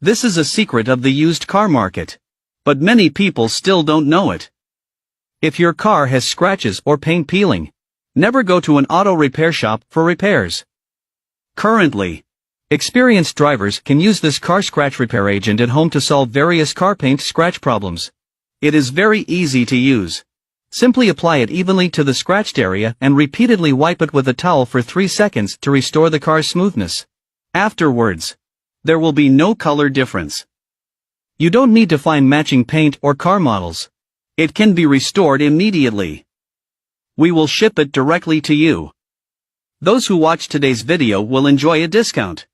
This is a secret of the used car market. But many people still don't know it. If your car has scratches or paint peeling, never go to an auto repair shop for repairs. Currently, experienced drivers can use this car scratch repair agent at home to solve various car paint scratch problems. It is very easy to use. Simply apply it evenly to the scratched area and repeatedly wipe it with a towel for 3 seconds to restore the car's smoothness. Afterwards, there will be no color difference. You don't need to find matching paint or car models. It can be restored immediately. We will ship it directly to you. Those who watch today's video will enjoy a discount.